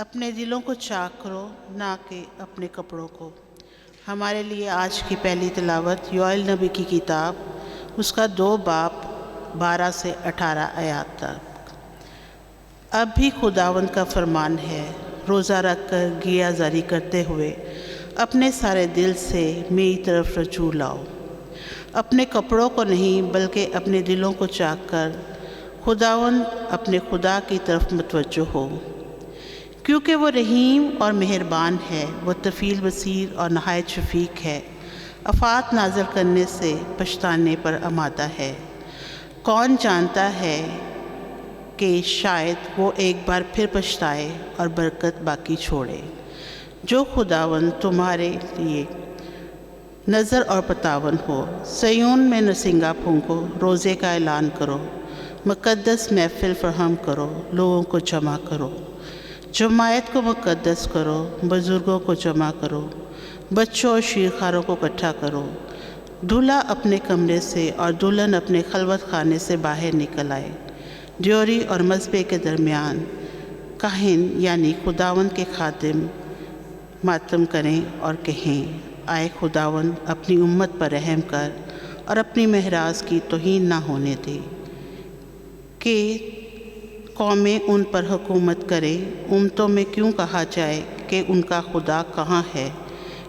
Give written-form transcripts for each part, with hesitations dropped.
اپنے دلوں کو چاک کرو، نہ کہ اپنے کپڑوں کو۔ ہمارے لیے آج کی پہلی تلاوت یوئیل نبی کی کتاب، اس کا 2 باب 12 سے 18 آیات تک۔ اب بھی خداوند کا فرمان ہے، روزہ رکھ کر گیہ زاری کرتے ہوئے اپنے سارے دل سے میری طرف رجوع لاؤ، اپنے کپڑوں کو نہیں بلکہ اپنے دلوں کو چاک کر خداوند اپنے خدا کی طرف متوجہ ہو، کیونکہ وہ رحیم اور مہربان ہے، وہ طویل بصیر اور نہایت شفیق ہے، آفات نازل کرنے سے پچھتانے پر آمادہ ہے۔ کون جانتا ہے کہ شاید وہ ایک بار پھر پچھتائے اور برکت باقی چھوڑے۔ جو خداوند تمہارے لیے نظر اور پتاون ہو، سیون میں نسنگا پھونکو، روزے کا اعلان کرو، مقدس محفل فراہم کرو، لوگوں کو جمع کرو، جماعت کو مقدس کرو، بزرگوں کو جمع کرو، بچوں اور شیرخواروں کو اکٹھا کرو۔ دولہا اپنے کمرے سے اور دلہن اپنے خلوت خانے سے باہر نکل آئے۔ ڈیوری اور مذبح کے درمیان کاہن یعنی خداوند کے خادم ماتم کریں اور کہیں، آئے خداوند اپنی امت پر رحم کر اور اپنی معراج کی توہین نہ ہونے دے، کہ قومیں ان پر حکومت کریں۔ امتوں میں کیوں کہا جائے کہ ان کا خدا کہاں ہے؟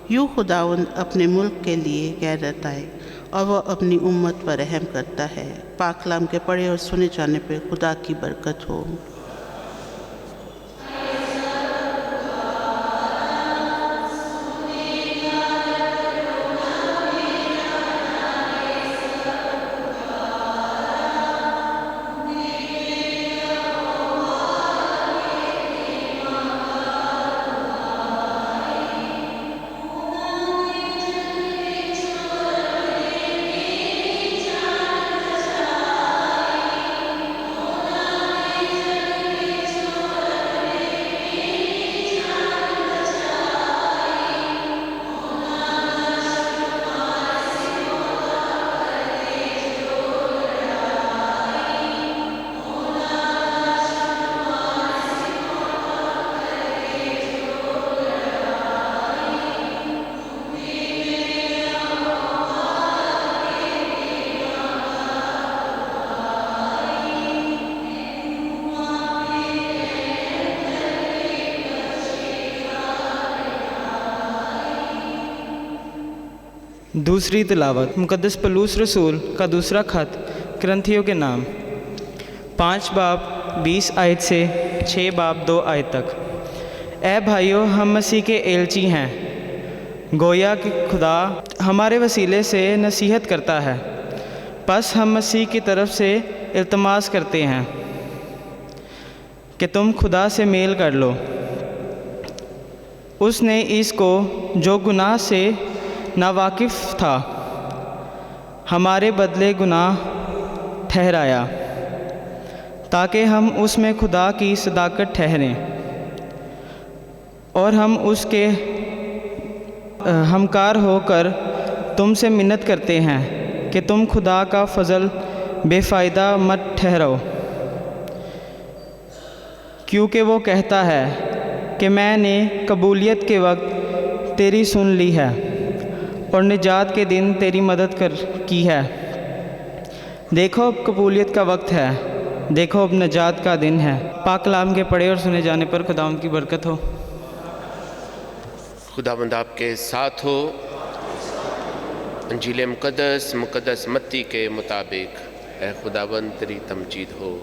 یوں خداوند اپنے ملک کے لیے غیرت آئے اور وہ اپنی امت پر رحم کرتا ہے۔ پاک کلام کے پڑھے اور سنے جانے پہ خدا کی برکت ہو۔ دوسری تلاوت مقدس پولس رسول کا دوسرا خط کرنتھیوں کے نام، 5 باب 20 آیت سے 6 باب 2 آیت تک۔ اے بھائیو، ہم مسیح کے ایلچی ہیں، گویا کہ خدا ہمارے وسیلے سے نصیحت کرتا ہے، پس ہم مسیح کی طرف سے التماس کرتے ہیں کہ تم خدا سے میل کر لو۔ اس نے اس کو جو گناہ سے ناواقف تھا ہمارے بدلے گناہ ٹھہرایا، تاکہ ہم اس میں خدا کی صداقت ٹھہریں، اور ہم اس کے ہمکار ہو کر تم سے منت کرتے ہیں کہ تم خدا کا فضل بے فائدہ مت ٹھہراؤ، کیونکہ وہ کہتا ہے کہ میں نے قبولیت کے وقت تیری سن لی ہے اور نجات کے دن تیری مدد کی ہے۔ دیکھو اب قبولیت کا وقت ہے، دیکھو اب نجات کا دن ہے۔ پاک کلام کے پڑھے اور سنے جانے پر خداوند کی برکت ہو۔ خداوند آپ کے ساتھ ہو۔ انجیل مقدس متی کے مطابق اے خداوند تیری تمجید ہو۔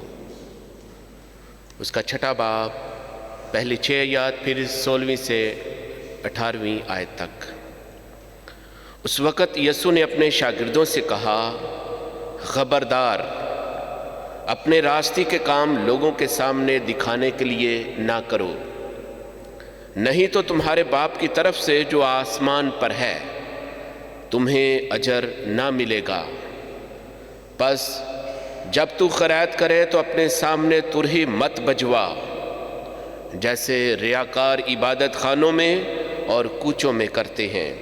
اس کا 6 باب پہلی 6 آیات، پھر 16 سے 18 آیت تک۔ اس وقت یسوع نے اپنے شاگردوں سے کہا، خبردار، اپنے راستے کے کام لوگوں کے سامنے دکھانے کے لیے نہ کرو، نہیں تو تمہارے باپ کی طرف سے جو آسمان پر ہے تمہیں اجر نہ ملے گا۔ پس جب تو خیرات کرے تو اپنے سامنے ترہی مت بجوا، جیسے ریاکار عبادت خانوں میں اور کوچوں میں کرتے ہیں،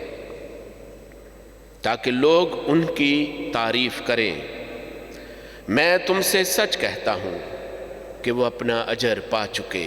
تاکہ لوگ ان کی تعریف کریں۔ میں تم سے سچ کہتا ہوں کہ وہ اپنا اجر پا چکے۔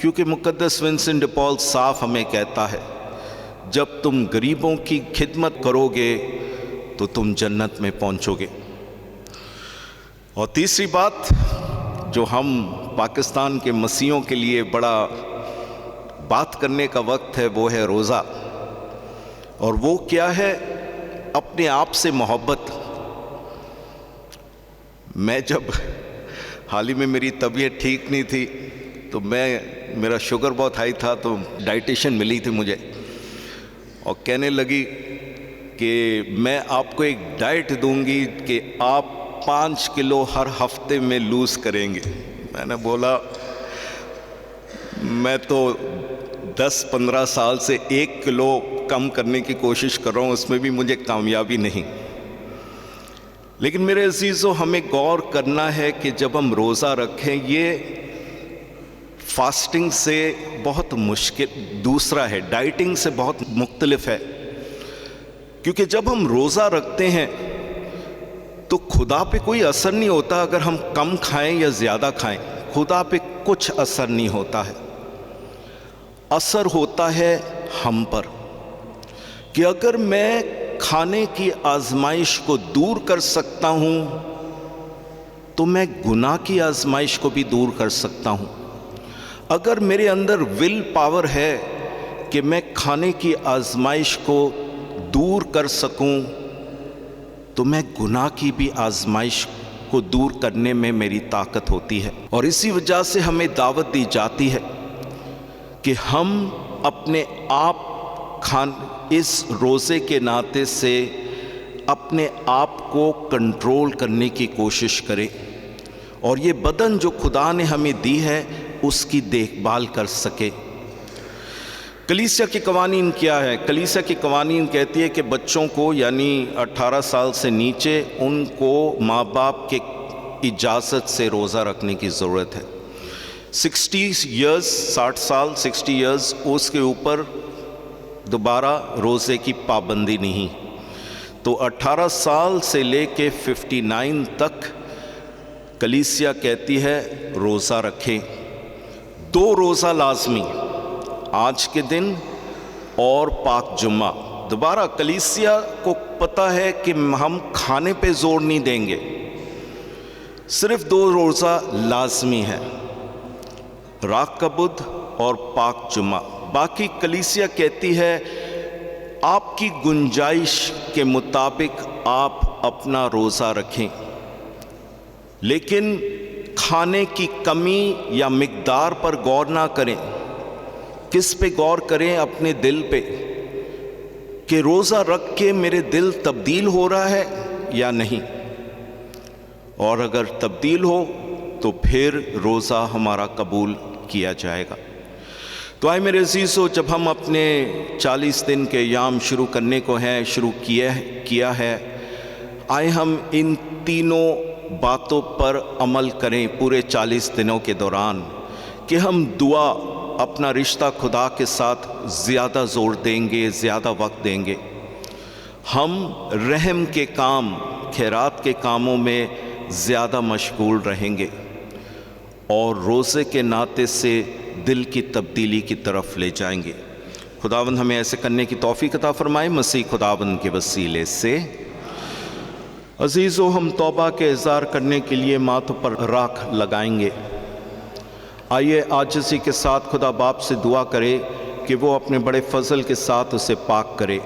کیونکہ مقدس ونسنٹ ڈی پال صاف ہمیں کہتا ہے جب تم غریبوں کی خدمت کرو گے تو تم جنت میں پہنچو گے۔ اور تیسری بات جو ہم پاکستان کے مسیحیوں کے لیے بڑا بات کرنے کا وقت ہے وہ ہے روزہ، اور وہ کیا ہے؟ اپنے آپ سے محبت۔ میں جب حال ہی میں میری طبیعت ٹھیک نہیں تھی تو میرا شوگر بہت ہائی تھا، تو ڈائٹیشن ملی تھی مجھے اور کہنے لگی کہ میں آپ کو ایک ڈائٹ دوں گی کہ آپ 5 کلو ہر ہفتے میں لوز کریں گے۔ میں نے بولا میں تو 10-15 سال سے 1 کلو کم کرنے کی کوشش کر رہا ہوں، اس میں بھی مجھے کامیابی نہیں۔ لیکن میرے عزیزو، ہمیں غور کرنا ہے کہ جب ہم روزہ رکھیں، یہ فاسٹنگ سے بہت مشکل دوسرا ہے، ڈائٹنگ سے بہت مختلف ہے، کیونکہ جب ہم روزہ رکھتے ہیں تو خدا پہ کوئی اثر نہیں ہوتا اگر ہم کم کھائیں یا زیادہ کھائیں، خدا پہ کچھ اثر نہیں ہوتا ہے۔ اثر ہوتا ہے ہم پر کہ اگر میں کھانے کی آزمائش کو دور کر سکتا ہوں تو میں گناہ کی آزمائش کو بھی دور کر سکتا ہوں۔ اگر میرے اندر ول پاور ہے کہ میں کھانے کی آزمائش کو دور کر سکوں تو میں گناہ کی بھی آزمائش کو دور کرنے میں میری طاقت ہوتی ہے۔ اور اسی وجہ سے ہمیں دعوت دی جاتی ہے کہ ہم اپنے آپ اس روزے کے ناطے سے اپنے آپ کو کنٹرول کرنے کی کوشش کریں اور یہ بدن جو خدا نے ہمیں دی ہے اس کی دیکھ بھال کر سکے۔ کلیسیا کے قوانین کیا ہے؟ کلیسیا کے قوانین کہتی ہے کہ بچوں کو یعنی 18 سال سے نیچے ان کو ماں باپ کے اجازت سے روزہ رکھنے کی ضرورت ہے۔ 60 سال 60 ایئرز اس کے اوپر دوبارہ روزے کی پابندی نہیں۔ تو 18 سال سے لے کے 59 تک کلیسیا کہتی ہے روزہ رکھیں۔ 2 روزہ لازمی، آج کے دن اور پاک جمعہ۔ دوبارہ کلیسیا کو پتہ ہے کہ ہم کھانے پہ زور نہیں دیں گے، صرف 2 روزہ لازمی ہے، راک کا بدھ اور پاک جمعہ۔ باقی کلیسیا کہتی ہے آپ کی گنجائش کے مطابق آپ اپنا روزہ رکھیں، لیکن کھانے کی کمی یا مقدار پر غور نہ کریں۔ کس پہ غور کریں؟ اپنے دل پہ، کہ روزہ رکھ کے میرے دل تبدیل ہو رہا ہے یا نہیں، اور اگر تبدیل ہو تو پھر روزہ ہمارا قبول کیا جائے گا۔ تو آئے میرے عزیزو، جب ہم اپنے 40 دن کے ایام شروع کرنے کو شروع کیا ہے، آئے ہم ان تینوں باتوں پر عمل کریں پورے 40 دنوں کے دوران، کہ ہم دعا، اپنا رشتہ خدا کے ساتھ زیادہ زور دیں گے، زیادہ وقت دیں گے۔ ہم رحم کے کام، خیرات کے کاموں میں زیادہ مشغول رہیں گے، اور روزے کے ناطے سے دل کی تبدیلی کی طرف لے جائیں گے۔ خداوند ہمیں ایسے کرنے کی توفیق عطا فرمائے، مسیح خداوند کے وسیلے سے۔ عزیزو، ہم توبہ کے اظہار کرنے کے لیے ماتھوں پر راکھ لگائیں گے۔ آئیے عاجزی کے ساتھ خدا باپ سے دعا کرے کہ وہ اپنے بڑے فضل کے ساتھ اسے پاک کرے۔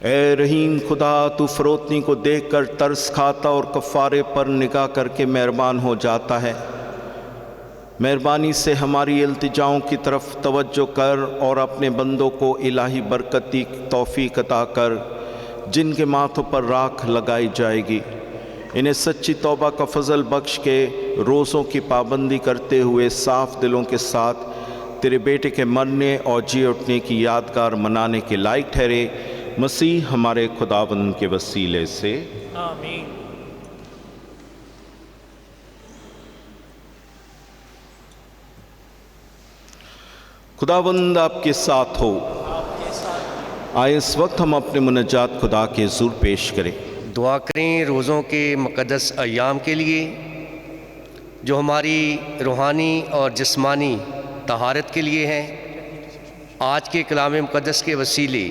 اے رحیم خدا، تو فروتنی کو دیکھ کر ترس کھاتا اور کفارے پر نگاہ کر کے مہربان ہو جاتا ہے۔ مہربانی سے ہماری التجاؤں کی طرف توجہ کر اور اپنے بندوں کو الہی برکتی توفیق عطا کر، جن کے ماتھوں پر راکھ لگائی جائے گی۔ انہیں سچی توبہ کا فضل بخش کے روزوں کی پابندی کرتے ہوئے صاف دلوں کے ساتھ تیرے بیٹے کے مرنے اور جی اٹھنے کی یادگار منانے کے لائق ٹھہرے، مسیح ہمارے خداوند کے وسیلے سے، آمین۔ خداوند آپ کے ساتھ ہو۔ آئے اس وقت ہم اپنے مناجات خدا کے حضور پیش کریں۔ دعا کریں روزوں کے مقدس ایام کے لیے جو ہماری روحانی اور جسمانی طہارت کے لیے ہیں۔ آج کے کلام مقدس کے وسیلے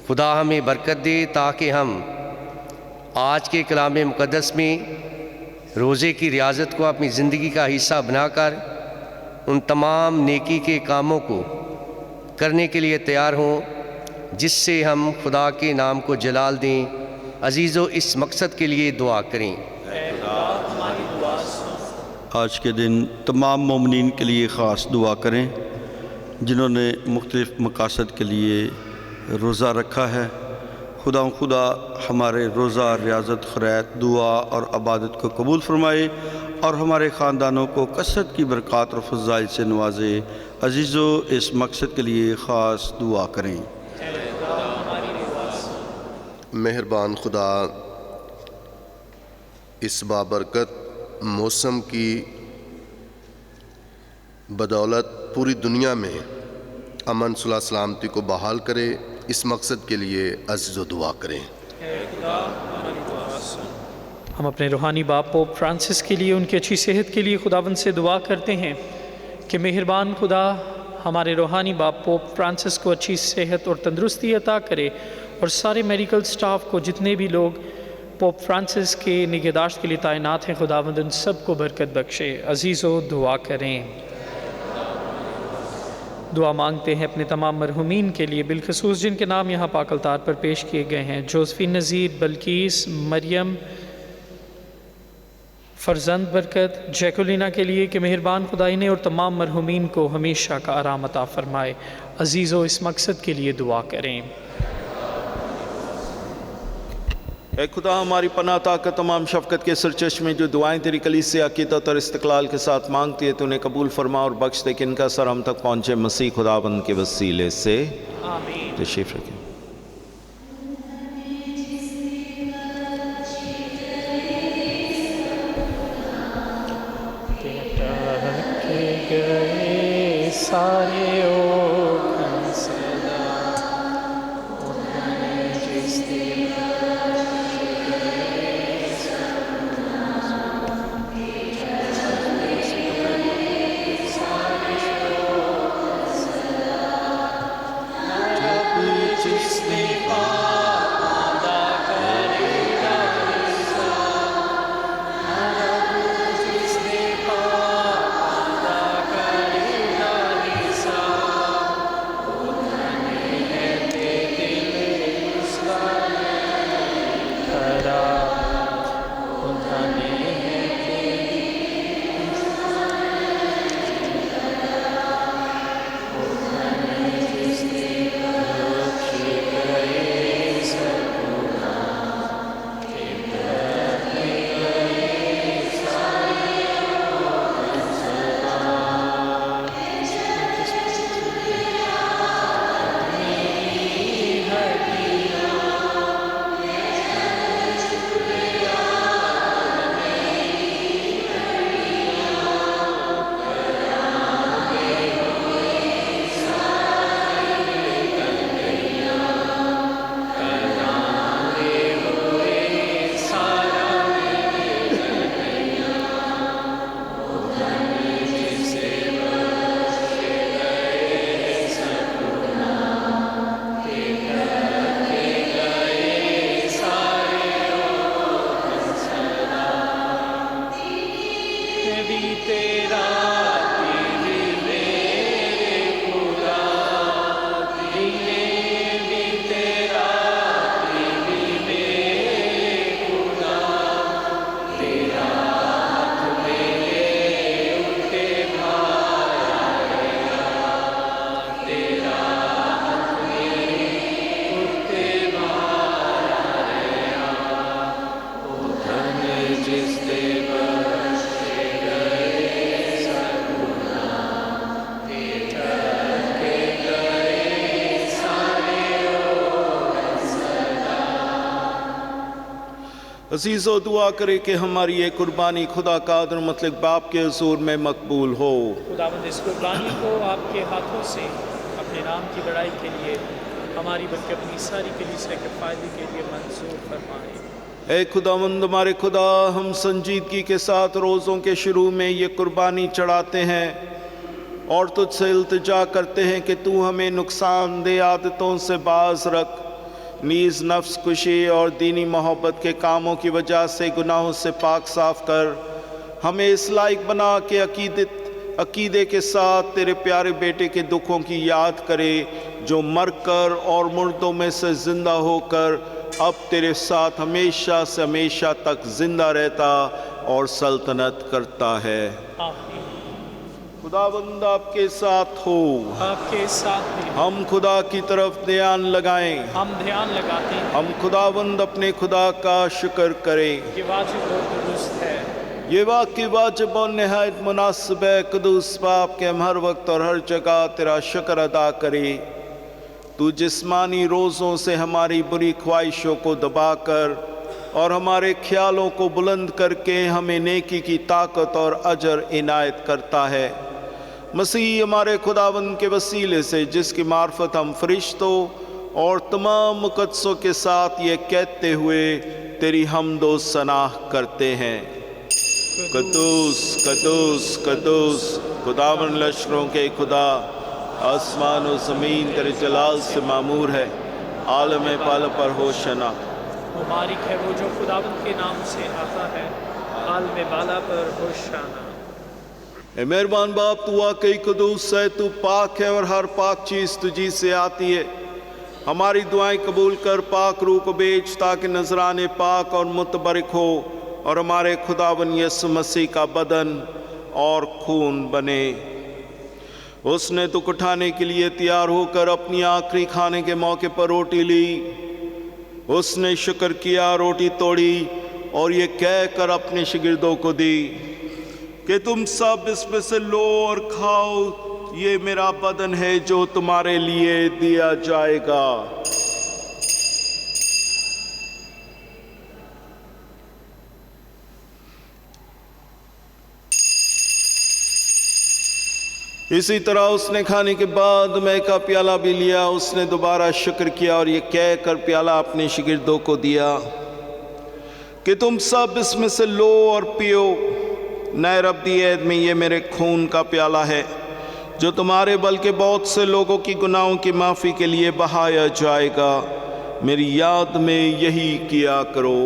خدا ہمیں برکت دے تاکہ ہم آج کے کلام مقدس میں روزے کی ریاضت کو اپنی زندگی کا حصہ بنا کر ان تمام نیکی کے کاموں کو کرنے کے لیے تیار ہوں جس سے ہم خدا کے نام کو جلال دیں۔ عزیزو، اس مقصد کے لیے دعا کریں۔ آج کے دن تمام مومنین کے لیے خاص دعا کریں جنہوں نے مختلف مقاصد کے لیے روزہ رکھا ہے۔ خدا ہمارے روزہ، ریاضت، خیرات، دعا اور عبادت کو قبول فرمائے اور ہمارے خاندانوں کو کثرت کی برکات اور فضائل سے نوازے۔ عزیزو، اس مقصد کے لیے خاص دعا کریں۔ مہربان خدا، اس بابرکت موسم کی بدولت پوری دنیا میں امن، صلح، سلامتی کو بحال کرے۔ اس مقصد کے لیے عزیز و دعا کریں۔ ہم اپنے روحانی باپ پوپ فرانسس کے لیے، ان کی اچھی صحت کے لیے خداوند سے دعا کرتے ہیں کہ مہربان خدا ہمارے روحانی باپ پوپ فرانسس کو اچھی صحت اور تندرستی عطا کرے، اور سارے میڈیکل سٹاف کو، جتنے بھی لوگ پوپ فرانسس کے نگہداشت کے لیے تعینات ہیں، خداوند ان سب کو برکت بخشے۔ عزیزو، دعا کریں۔ دعا مانگتے ہیں اپنے تمام مرحومین کے لیے، بالخصوص جن کے نام یہاں پاک الطار پر پیش کیے گئے ہیں: جوزفین نذیر، بلقیس، مریم، فرزند برکت، جیکولینا کے لیے کہ مہربان خدا انہیں اور تمام مرحومین کو ہمیشہ کا آرام عطا فرمائے۔ عزیزو، اس مقصد کے لیے دعا کریں۔ اے خدا، ہماری پناہ طاقت، تمام شفقت کے سرچشمے، جو دعائیں تیری کلیسیا عقیدت اور استقلال کے ساتھ مانگتی ہے، تو انہیں قبول فرما اور بخش دے کہ ان کا سر ہم تک پہنچے مسیح خداوند کے وسیلے سے۔ آمین۔ تشریف رکھیں۔ عزیزو، دعا کرے کہ ہماری یہ قربانی خدا قادر مطلق باپ کے حضور میں مقبول ہو۔ خداوند اس قربانی کو آپ کے ہاتھوں سے اپنے نام کی بڑائی کے لیے، ہماری بلکہ اپنی ساری کلیسیا کے فائدے کے لیے منظور فرمائے۔ اے خداوند ہمارے خدا، ہم سنجیدگی کے ساتھ روزوں کے شروع میں یہ قربانی چڑھاتے ہیں اور تجھ سے التجا کرتے ہیں کہ تو ہمیں نقصان دہ عادتوں سے باز رکھ، نیز نفس کشی اور دینی محبت کے کاموں کی وجہ سے گناہوں سے پاک صاف کر ہمیں اس لائق بنا کہ عقیدے کے ساتھ تیرے پیارے بیٹے کے دکھوں کی یاد کرے، جو مر کر اور مردوں میں سے زندہ ہو کر اب تیرے ساتھ ہمیشہ سے ہمیشہ تک زندہ رہتا اور سلطنت کرتا ہے۔ آمین۔ خداوند آپ کے ساتھ ہو۔ آپ کے ساتھ بھی ہم خدا کی طرف دھیان لگائیں۔ ہم دھیان لگاتے ہیں، ہم خداوند اپنے خدا کا شکر کریں۔ یہ واجب اور درست ہے۔ یہ واقعی واجب اور نہایت مناسب ہے قدوس باپ کہ ہم ہر وقت اور ہر جگہ تیرا شکر ادا کریں۔ تو جسمانی روزوں سے ہماری بری خواہشوں کو دبا کر اور ہمارے خیالوں کو بلند کر کے ہمیں نیکی کی طاقت اور اجر عنایت کرتا ہے۔ مسیح ہمارے خداوند کے وسیلے سے، جس کی معرفت ہم فرشتوں اور تمام مقدسوں کے ساتھ یہ کہتے ہوئے تیری حمد و ثنا کرتے ہیں: قدوس قدوس قدوس خداوند لشکروں کے خدا، آسمان و زمین تیرے جلال سے معمور ہے، عالم پال پر ہوشنا۔ مبارک ہے وہ جو خداوند کے نام سے آتا ہے، عالم بالا پر ہوشانہ۔ اے مہربان باپ، تو واقعی قدوس ہے، تو پاک ہے اور ہر پاک چیز تجھی سے آتی ہے۔ ہماری دعائیں قبول کر، پاک روح کو بھیج تاکہ نذرانے پاک اور متبرک ہو اور ہمارے خداوند یسوع مسیح کا بدن اور خون بنے۔ اس نے دکھ اٹھانے کے لیے تیار ہو کر اپنی آخری کھانے کے موقع پر روٹی لی، اس نے شکر کیا، روٹی توڑی اور یہ کہہ کر اپنے شاگردوں کو دی کہ تم سب اس میں سے لو اور کھاؤ، یہ میرا بدن ہے جو تمہارے لیے دیا جائے گا۔ اسی طرح اس نے کھانے کے بعد مے کا پیالہ بھی لیا، اس نے دوبارہ شکر کیا اور یہ کہہ کر پیالہ اپنے شاگردوں کو دیا کہ تم سب اس میں سے لو اور پیو، نئے ابدی عہد میں یہ میرے خون کا پیالہ ہے جو تمہارے بلکہ بہت سے لوگوں کی گناہوں کی معافی کے لیے بہایا جائے گا، میری یاد میں یہی کیا کرو۔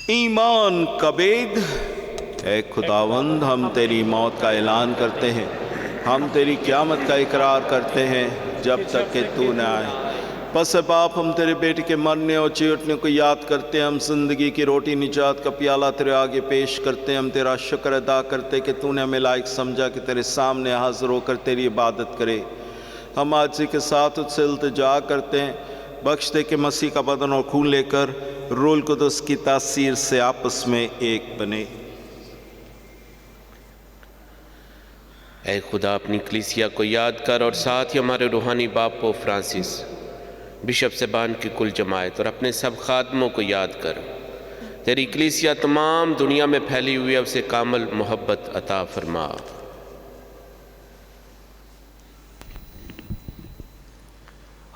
ایمان کا بید۔ اے خداوند، ہم تیری موت کا اعلان کرتے ہیں، ہم تیری قیامت کا اقرار کرتے ہیں جب تک کہ تو نہ آئے۔ پس اے باپ، ہم تیرے بیٹے کے مرنے اور جی اٹھنے کو یاد کرتے ہیں، ہم زندگی کی روٹی نجات کا پیالہ تیرے آگے پیش کرتے ہیں، ہم تیرا شکر ادا کرتے کہ تو نے ہمیں لائق سمجھا کہ تیرے سامنے حاضر ہو کر تیری عبادت کرے۔ ہم عاجزی کے ساتھ تجھ سے التجا کرتے ہیں، بخش دے کہ مسیح کا بدن اور خون لے کر روح القدس کی تاثیر سے آپس میں ایک بنے۔ اے خدا، اپنی کلیسیا کو یاد کر اور ساتھ ہی ہمارے روحانی باپ پوپ فرانسس، بشپ صاحبان کی کل جماعت اور اپنے سب خادموں کو یاد کر۔ تیری کلیسیا تمام دنیا میں پھیلی ہوئی ہے، اسے کامل محبت عطا فرما۔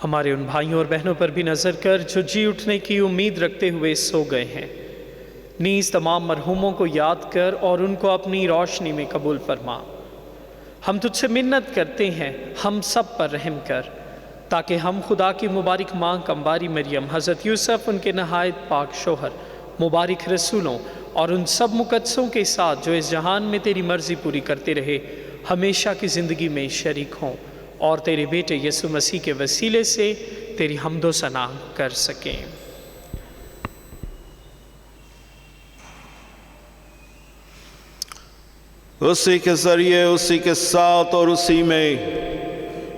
ہمارے ان بھائیوں اور بہنوں پر بھی نظر کر جو جی اٹھنے کی امید رکھتے ہوئے سو گئے ہیں، نیز تمام مرحوموں کو یاد کر اور ان کو اپنی روشنی میں قبول فرما۔ ہم تجھ سے منت کرتے ہیں، ہم سب پر رحم کر، تاکہ ہم خدا کی مبارک ماں کمباری مریم، حضرت یوسف ان کے نہایت پاک شوہر، مبارک رسولوں اور ان سب مقدسوں کے ساتھ جو اس جہان میں تیری مرضی پوری کرتے رہے، ہمیشہ کی زندگی میں شریک ہوں اور تیرے بیٹے یسوع مسیح کے وسیلے سے تیری حمد و ثنا کر سکیں۔ اسی کے ذریعے، اسی کے ساتھ اور اسی میں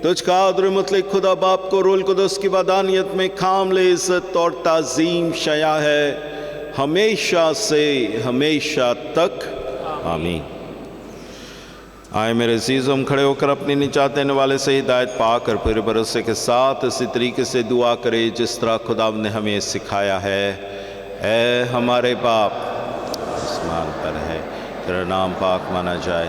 تجھ کا قادر مطلق خدا باپ کو روح القدس کی وحدانیت میں کامل عزت اور تعظیم شایع ہے، ہمیشہ سے ہمیشہ تک آمین۔ آئے میرے عزیزوں، ہم کھڑے ہو کر اپنی نجات دینے والے سے ہدایت پا کر پھر بھروسے کے ساتھ اسی طریقے سے دعا کرے جس طرح خدا نے ہمیں سکھایا ہے۔ اے ہمارے باپ آسمان پر ہے، تیرا نام پاک مانا جائے،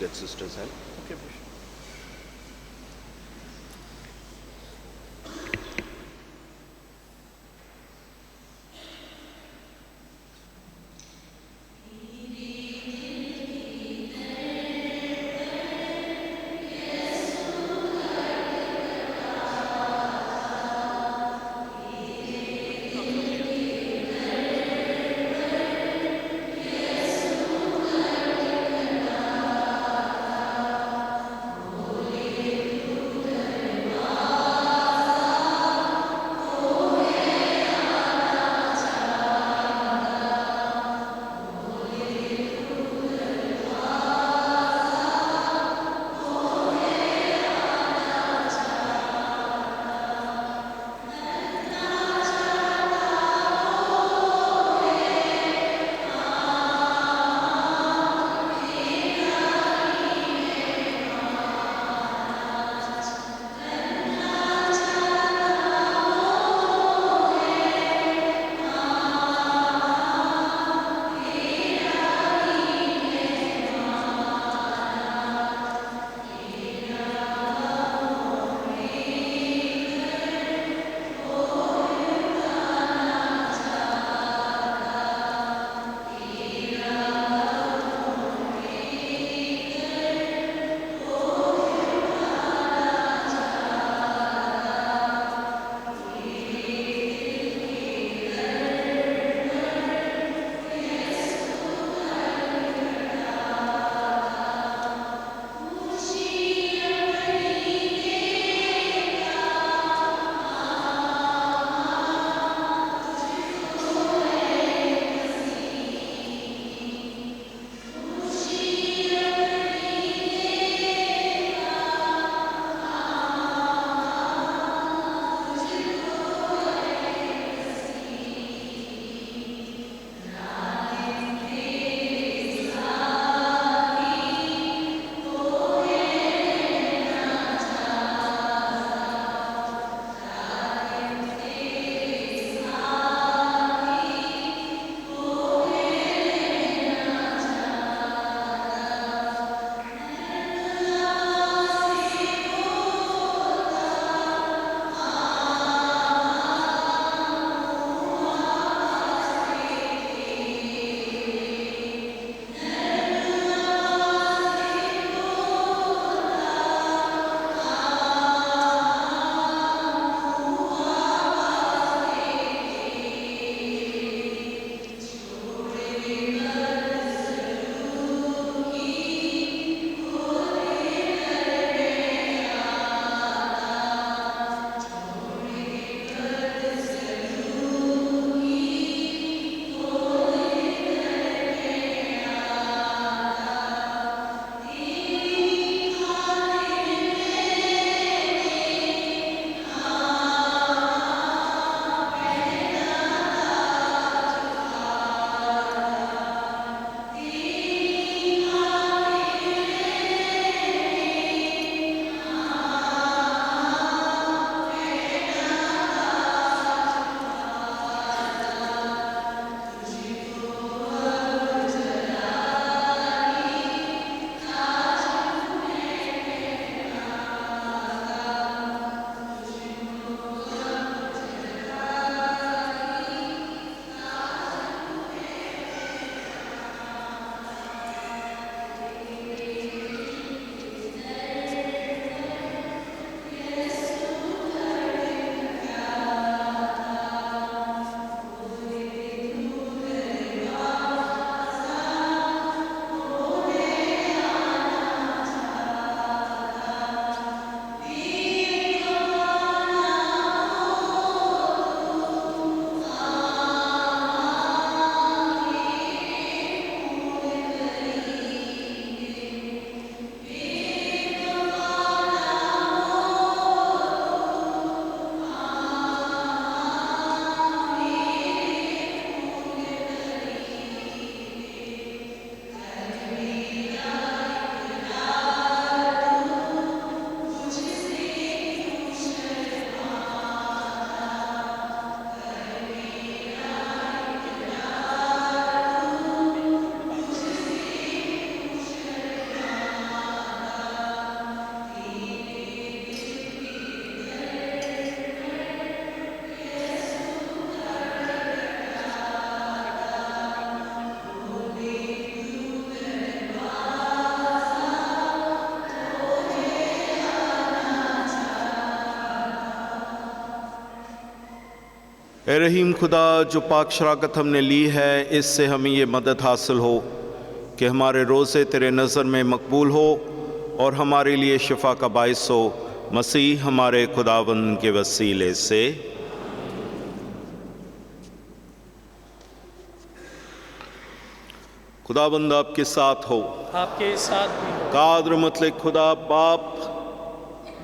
Get sisters help. Okay. اے رحیم خدا، جو پاک شراکت ہم نے لی ہے اس سے ہمیں یہ مدد حاصل ہو کہ ہمارے روزے تیرے نظر میں مقبول ہو اور ہمارے لیے شفا کا باعث ہو، مسیح ہمارے خداوند کے وسیلے سے۔ خداوند آپ کے ساتھ ہو۔ آپ کے ساتھ بھی ہو۔ قادر مطلق خدا باپ،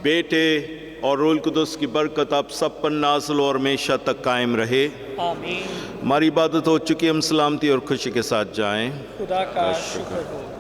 بیٹے اور روح القدس کی برکت آپ سب پر نازل اور ہمیشہ تک قائم رہے۔ آمین۔ ہماری عبادت ہو چکی، ہم سلامتی اور خوشی کے ساتھ جائیں۔ خدا کا شکر ہو۔